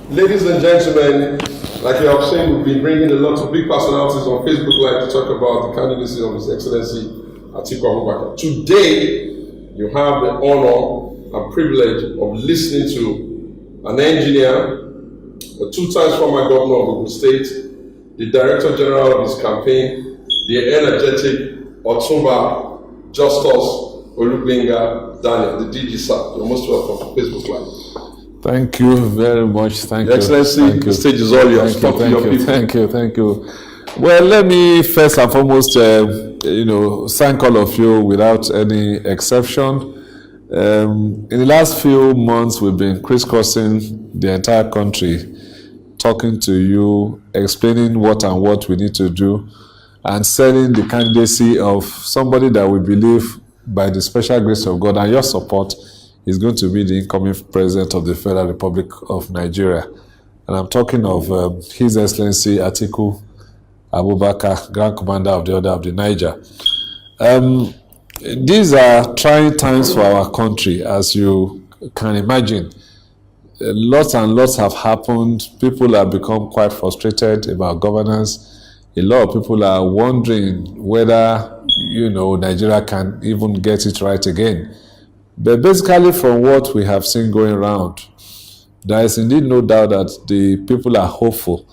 Ladies and gentlemen, like you have seen, we've been bringing a lot of big personalities on Facebook Live to talk about the candidacy of His Excellency Atiku Abubakar. Today, you have the honor and privilege of listening to an engineer, a two-times former governor of Ogun State, the Director General of his campaign, the energetic Otumba Justus Olugbenga Daniel, the DG sir. You're most welcome to Facebook Live. Thank you very much. Thank you. Excellency, the stage is all yours. Thank you. Well, let me first and foremost, thank all of you without any exception. In the last few months, we've been crisscrossing the entire country, talking to you, explaining what we need to do, and selling the candidacy of somebody that we believe, by the special grace of God and your support, is going to be the incoming president of the Federal Republic of Nigeria. And I'm talking of His Excellency Atiku Abubakar, Grand Commander of the Order of the Niger. These are trying times for our country, as you can imagine. Lots and lots have happened. People have become quite frustrated about governance. A lot of people are wondering whether, Nigeria can even get it right again. But basically, from what we have seen going around, there is indeed no doubt that the people are hopeful,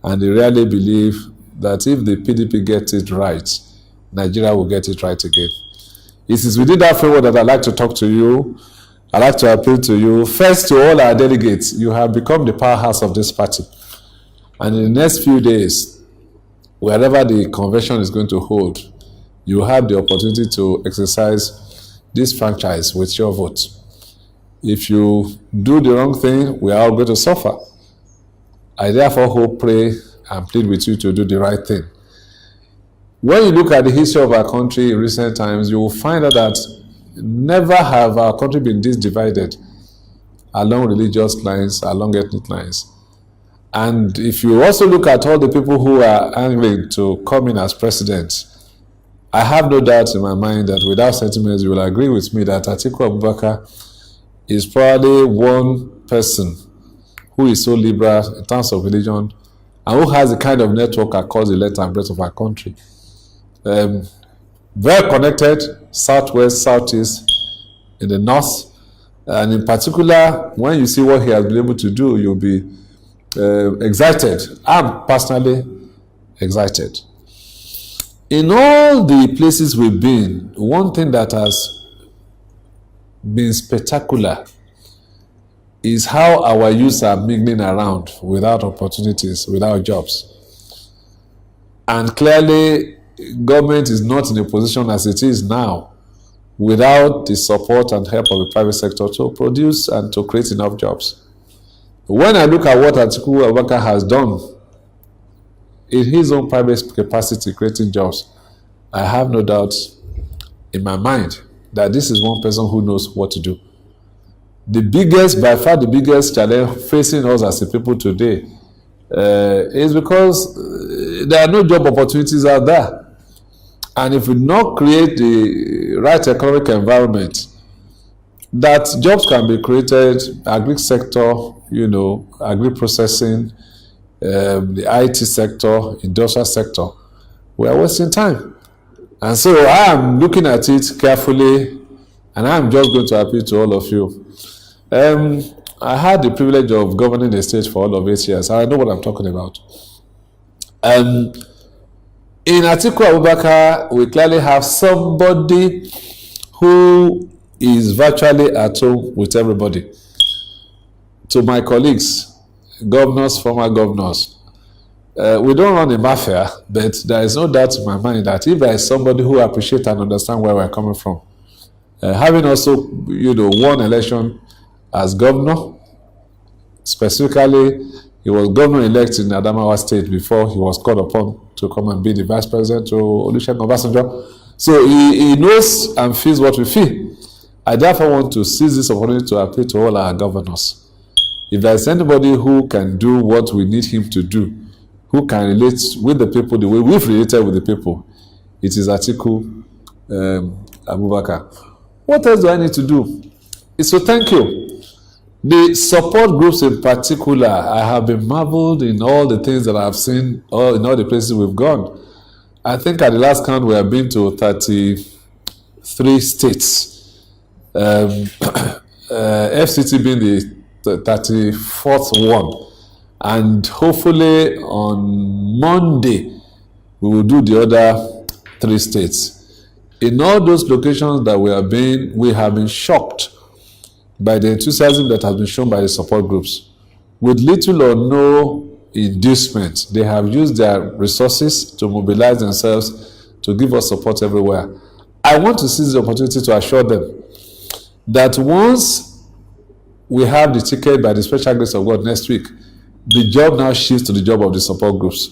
and they really believe that if the PDP gets it right, Nigeria will get it right again. It is within that framework that I'd like to talk to you. I'd like to appeal to you. First, to all our delegates, you have become the powerhouse of this party. And in the next few days, wherever the convention is going to hold, you have the opportunity to exercise this franchise with your vote. If you do the wrong thing, we are all going to suffer. I therefore hope, pray, and plead with you to do the right thing. When you look at the history of our country in recent times, you will find out that never have our country been this divided along religious lines, along ethnic lines. And if you also look at all the people who are angling to come in as president, I have no doubt in my mind that without sentiments, you will agree with me that Atiku Abubakar is probably one person who is so liberal in terms of religion and who has the kind of network across the length and breadth of our country. Very connected, southwest, southeast, in the north, and in particular, when you see what he has been able to do, you'll be excited. I'm personally excited. In all the places we've been, one thing that has been spectacular is how our youth are mingling around without opportunities, without jobs. And clearly, government is not in a position as it is now without the support and help of the private sector to produce and to create enough jobs. When I look at what Atiku Abubakar has done in his own private capacity creating jobs, I have no doubt in my mind that this is one person who knows what to do. By far the biggest challenge facing us as a people today is because there are no job opportunities out there. And if we not create the right economic environment, that jobs can be created, agri sector, agri processing, the IT sector, industrial sector, we are wasting time. And so I am looking at it carefully, and I am just going to appeal to all of you. I had the privilege of governing the state for all of 8 years. I know what I'm talking about. In Atiku Abubakar, we clearly have somebody who is virtually at home with everybody. To my colleagues, governors, former governors, we don't run a mafia, but there is no doubt in my mind that if there is somebody who appreciates and understands where we're coming from, having also, won election as governor, specifically, he was governor-elect in Adamawa State before he was called upon to come and be the vice president to Olusegun Obasanjo. So he knows and feels what we feel. I therefore want to seize this opportunity to appeal to all our governors. If there is anybody who can do what we need him to do, who can relate with the people the way we've related with the people, it is Atiku Abubakar. What else do I need to do? It's to thank you. The support groups in particular, I have been marveled in all the things that I've seen in all the places we've gone. I think at the last count we have been to 33 states. FCT being the 34th one. And hopefully on Monday, we will do the other 3 states. In all those locations that we have been shocked by the enthusiasm that has been shown by the support groups. With little or no inducement, they have used their resources to mobilize themselves to give us support everywhere. I want to seize the opportunity to assure them that once we have the ticket by the special grace of God next week, the job now shifts to the job of the support groups.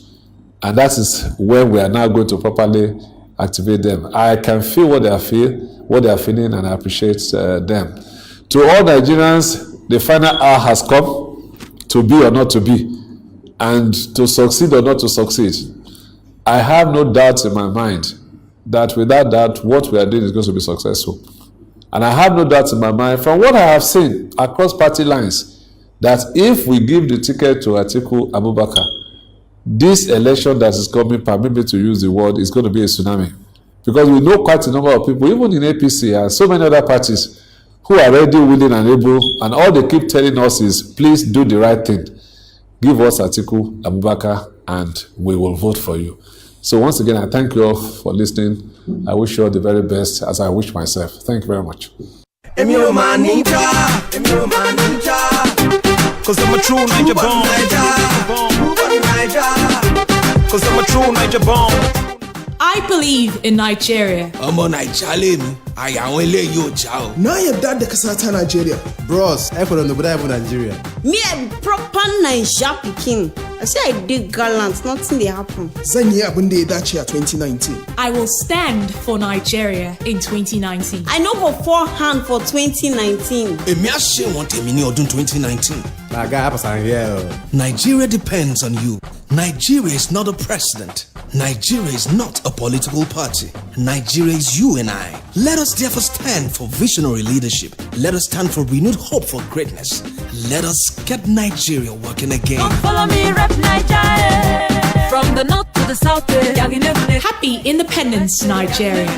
And that is when we are now going to properly activate them. I can feel what they are feeling, and I appreciate them. To all Nigerians, the final hour has come to be or not to be, and to succeed or not to succeed. I have no doubt in my mind that without that, what we are doing is going to be successful. And I have no doubt in my mind, from what I have seen across party lines, that if we give the ticket to Atiku Abubakar, this election that is coming, permit me to use the word, is going to be a tsunami. Because we know quite a number of people, even in APC and so many other parties, who are ready, willing, and able, and all they keep telling us is, please do the right thing. Give us Atiku Abubakar, and we will vote for you. So once again, I thank you all for listening. I wish you all the very best, as I wish myself. Thank you very much. Cause I'm a true Niger born. Cause I'm a true Niger born. I believe in Nigeria. Ọmọ Naija lèmi, àyà àwọn eléyìí ò já o. Na yarda da kasa ta Nigeria. Bros, I for the Buddha Nigeria. Me a proper Naija pikin. I say I dig gallant, nothing dey happen. Zan yi abin da ya dace a 2019. I will stand for Nigeria in 2019. I no go forehand for 2019. Èmi á ṣe wọ́n tèmi ní ọdún 2019. That guy happens here. Nigeria depends on you. Nigeria is not a president. Nigeria is not a political party. Nigeria is you and I. Let us therefore stand for visionary leadership. Let us stand for renewed hope for greatness. Let us get Nigeria working again. Come follow me, rep Nigeria. From the north to the south. Happy Independence, Nigeria.